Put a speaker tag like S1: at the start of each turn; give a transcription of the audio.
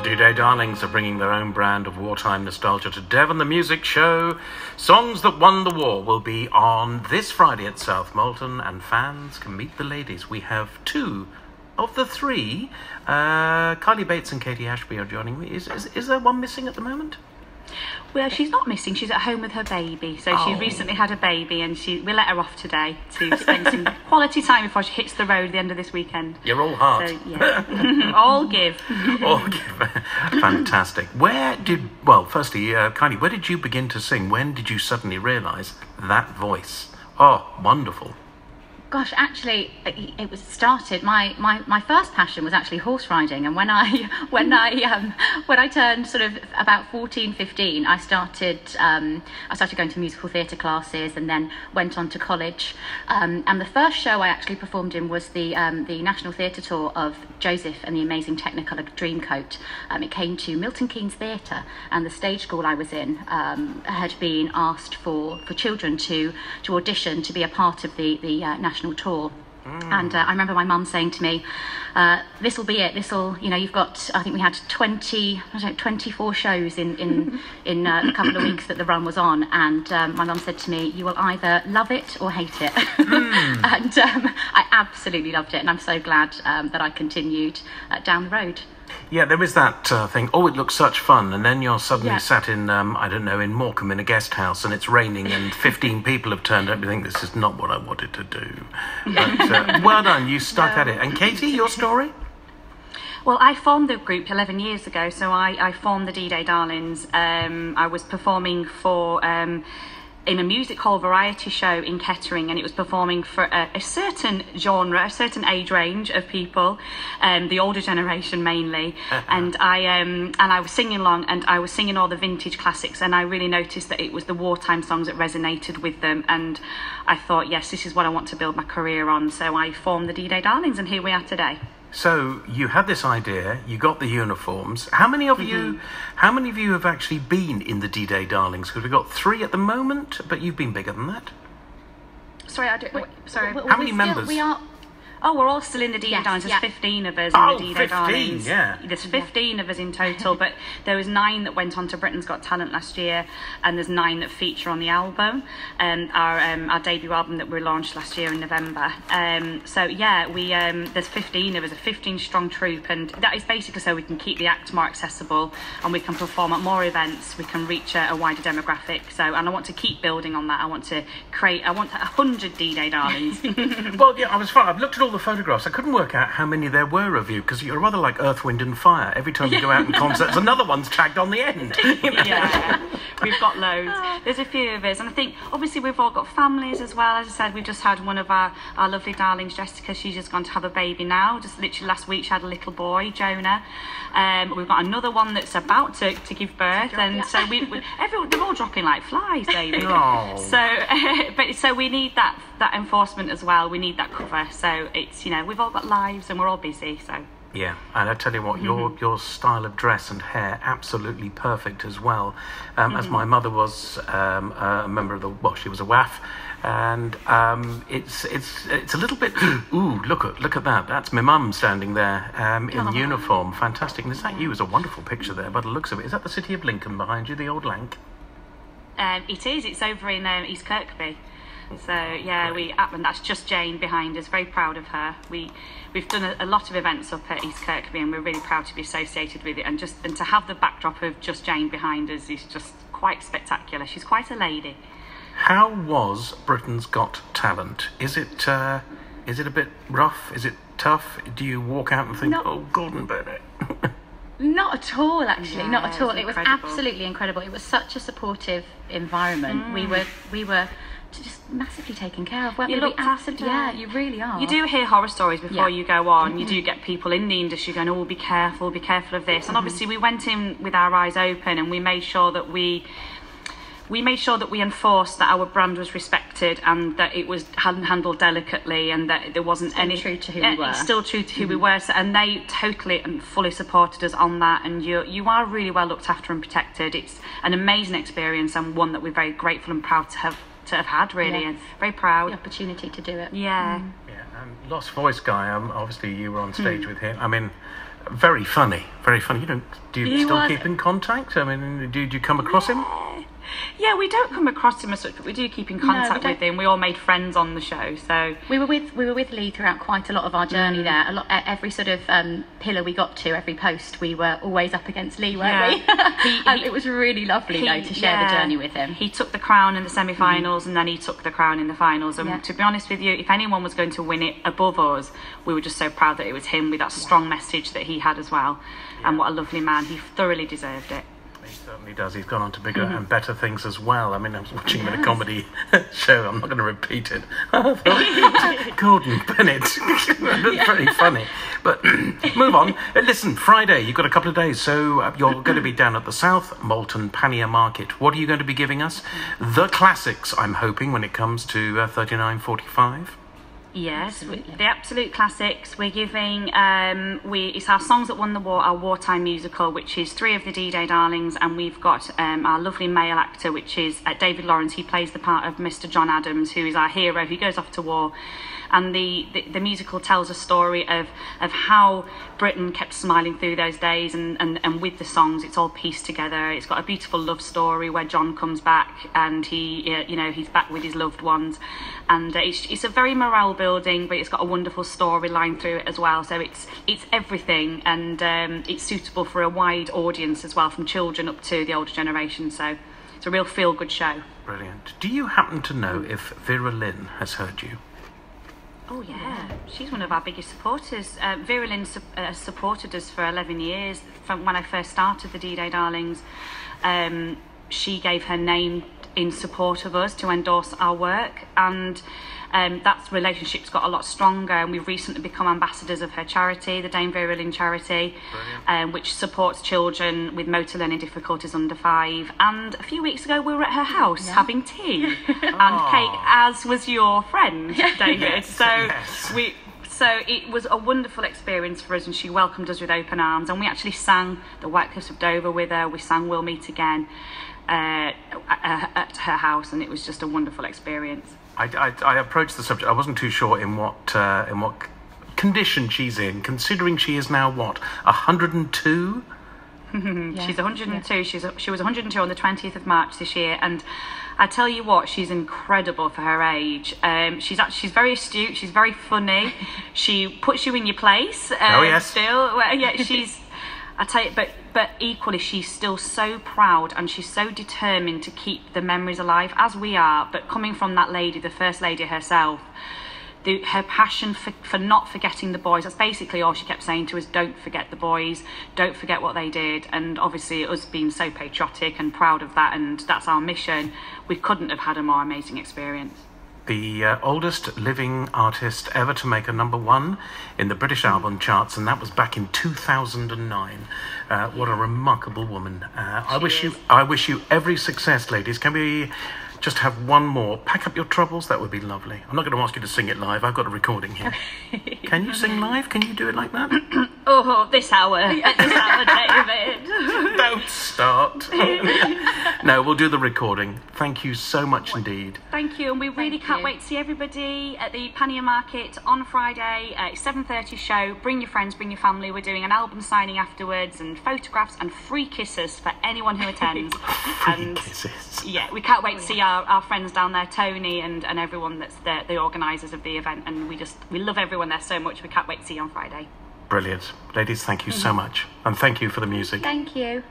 S1: D-Day Darlings are bringing their own brand of wartime nostalgia to Devon. The music show Songs That Won the War will be on this Friday at South Molton, and fans can meet the ladies. We have two of the three. Kylie Bates and Katie Ashby are joining me. Is there one missing at the moment?
S2: Well, she's not missing. She's at home with her baby. So she recently had a baby, and we let her off today to spend some quality time before she hits the road at the end of this weekend.
S1: You're all heart.
S2: So, yeah. All give.
S1: All give. Fantastic. Firstly, Kylie, where did you begin to sing? When did you suddenly realise that voice? Oh, wonderful.
S3: Gosh, actually, it was started. My first passion was actually horse riding, and when I turned sort of about 14, 15, I started going to musical theatre classes, and then went on to college. And the first show I actually performed in was the National Theatre Tour of Joseph and the Amazing Technicolor Dreamcoat. It came to Milton Keynes Theatre, and the stage school I was in had been asked for children to audition to be a part of the national tour. And I remember my mum saying to me, this will be it, you've got, I think we had 24 shows in a couple of weeks that the run was on, and my mum said to me, you will either love it or hate it. And I absolutely loved it, and I'm so glad that I continued down the road.
S1: Yeah, there is that thing, it looks such fun, and then you're suddenly sat in, in Morecambe in a guest house, and it's raining, and 15 people have turned up. You think, this is not what I wanted to do. But well done, you stuck at it. And Katie, your story?
S2: Well, I formed the group 11 years ago, so I formed the D-Day Darlings. I was performing for... in a music hall variety show in Kettering, and it was performing for a certain genre, a certain age range of people, the older generation mainly. And I was singing along, and I was singing all the vintage classics, and I really noticed that it was the wartime songs that resonated with them, and I thought, yes, this is what I want to build my career on. So I formed the D-Day Darlings, and here we are today.
S1: So you had this idea, you got the uniforms. How many of you have actually been in the D-Day Darlings? Because we've got 3 at the moment, but you've been bigger than that.
S2: Sorry,
S1: How many members?
S2: We're all still in the D-Day Darlings. There's 15 of us in the D-Day Darlings.
S1: Yeah.
S2: There's 15 of us in total, but there was 9 that went on to Britain's Got Talent last year, and there's 9 that feature on the album, our debut album that we launched last year in November. There's 15 of us, a 15-strong troupe, and that is basically so we can keep the act more accessible, and we can perform at more events, we can reach a wider demographic. And I want to keep building on that. I want 100 D-Day Darlings.
S1: Well, yeah, I've looked at all the photographs. I couldn't work out how many there were of you, because you're rather like Earth, Wind and Fire. Every time you go out in concerts, another one's tagged on the end.
S2: Yeah, we've got loads. There's a few of us, and I think obviously we've all got families as well. As I said, we've just had one of our lovely darlings, Jessica. She's just gone to have a baby now. Just literally last week she had a little boy, Jonah. We've got another one that's about to give birth, and so they're all dropping like flies, David.
S1: Oh.
S2: So we need that enforcement as well. We need that cover. So it's, we've all got lives and we're all busy. So
S1: yeah, and I tell you what, your style of dress and hair absolutely perfect as well. As my mother was a member of she was a WAF, and it's a little bit. Ooh, look at that! That's my mum standing there in uniform, fantastic. And is that you? It's a wonderful picture there by the looks of it. Is that the city of Lincoln behind you, the old Lanc?
S2: It is. It's over in East Kirkby. So yeah, and that's Just Jane behind us. Very proud of her. We've done a lot of events up at East Kirkby, and we're really proud to be associated with it. And to have the backdrop of Just Jane behind us is just quite spectacular. She's quite a lady.
S1: How was Britain's Got Talent? Is it a bit rough? Is it tough? Do you walk out and think, oh, Gordon Bennett?
S3: Not at all, actually. Not at all. It was
S2: incredible.
S3: Absolutely incredible. It was such a supportive environment. We were just massively taken care of.
S2: You looked after.
S3: Yeah, you really are.
S2: You do hear horror stories before you go on. You do get people in the industry going, oh, be careful of this. And obviously we went in with our eyes open, and we made sure that we enforced that our brand was respected, and that it was handled delicately, and that there wasn't any
S3: true to who we were.
S2: It's still true to who we were. So, and they totally and fully supported us on that. And you are really well looked after and protected. It's an amazing experience, and one that we're very grateful and proud to have had, really, and very proud.
S3: The opportunity to do it.
S2: Yeah.
S1: Yeah, and Lost Voice guy. Obviously, you were on stage with him. I mean, Very funny, very funny. You don't, do you
S2: He
S1: still
S2: was-
S1: keep in contact? I mean, do you come across him?
S2: Yeah, we don't come across him as such, but we do keep in contact with him. We all made friends on the show, so
S3: We were with Lee throughout quite a lot of our journey there. Every sort of pillar we got to, every post, we were always up against Lee, weren't we? It was really lovely though to share the journey with him.
S2: He took the crown in the semi-finals, and then he took the crown in the finals. And to be honest with you, if anyone was going to win it above us, we were just so proud that it was him with that strong message that he had as well. And what a lovely man! He thoroughly deserved it.
S1: He certainly does. He's gone on to bigger and better things as well. I mean, I was watching him in a comedy show. I'm not going to repeat it. Gordon Bennett. That's very funny. But move on. Listen, Friday, you've got a couple of days. So you're going to be down at the South Malton Pannier Market. What are you going to be giving us? The classics, I'm hoping, when it comes to 39:45.
S2: Yes, the absolute classics. We're giving it's our Songs That Won the War, our wartime musical, which is 3 of the D-Day darlings, and we've got our lovely male actor, which is David Lawrence. He plays the part of Mr. John Adams, who is our hero, who goes off to war. And the musical tells a story of how Britain kept smiling through those days, and with the songs, it's all pieced together. It's got a beautiful love story where John comes back and he's back with his loved ones, and it's a very morale building, but it's got a wonderful storyline through it as well. So it's everything, and it's suitable for a wide audience as well, from children up to the older generation. So it's a real feel-good show.
S1: Brilliant. Do you happen to know if Vera Lynn has heard you?
S2: Oh yeah, she's one of our biggest supporters. Vera Lynn supported us for 11 years. From when I first started the D-Day Darlings, she gave her name in support of us to endorse our work, and that relationship's got a lot stronger, and we've recently become ambassadors of her charity, the Dame Vera Lynn charity, which supports children with motor learning difficulties under 5. And a few weeks ago we were at her house having tea and cake, as was your friend David. So it was a wonderful experience for us, and she welcomed us with open arms, and we actually sang the White Cliffs of Dover with her. We sang We'll Meet Again at her house, and it was just a wonderful experience.
S1: I approached the subject. I wasn't too sure in what condition she's in, considering she is now, what, 102?
S2: She's 102. Yeah. She was 102 on the 20th of March this year, and I tell you what, she's incredible for her age. She's very astute. She's very funny. She puts you in your place.
S1: Oh yes.
S2: Still, she's. I tell you, but equally, she's still so proud, and she's so determined to keep the memories alive, as we are. But coming from that lady, the First Lady herself, her passion for not forgetting the boys, that's basically all she kept saying to us: don't forget the boys, don't forget what they did. And obviously us being so patriotic and proud of that, and that's our mission, we couldn't have had a more amazing experience.
S1: The oldest living artist ever to make a #1 in the British album charts, and that was back in 2009. What a remarkable woman. I wish you every success, ladies. Can we just have one more? Pack up your troubles, that would be lovely. I'm not going to ask you to sing it live. I've got a recording here. Can you sing live? Can you do it like that?
S2: This hour, David.
S1: Don't start. No, we'll do the recording. Thank you so much indeed.
S2: Thank you, and we really can't wait to see everybody at the Pannier Market on Friday. 7:30 show. Bring your friends, bring your family. We're doing an album signing afterwards, and photographs and free kisses for anyone who attends.
S1: Free kisses.
S2: Yeah, we can't wait to see our friends down there, Tony and everyone that's the organisers of the event, and we love everyone there so much. We can't wait to see you on Friday.
S1: Brilliant. Ladies, thank you so much, and thank you for the music.
S3: Thank you.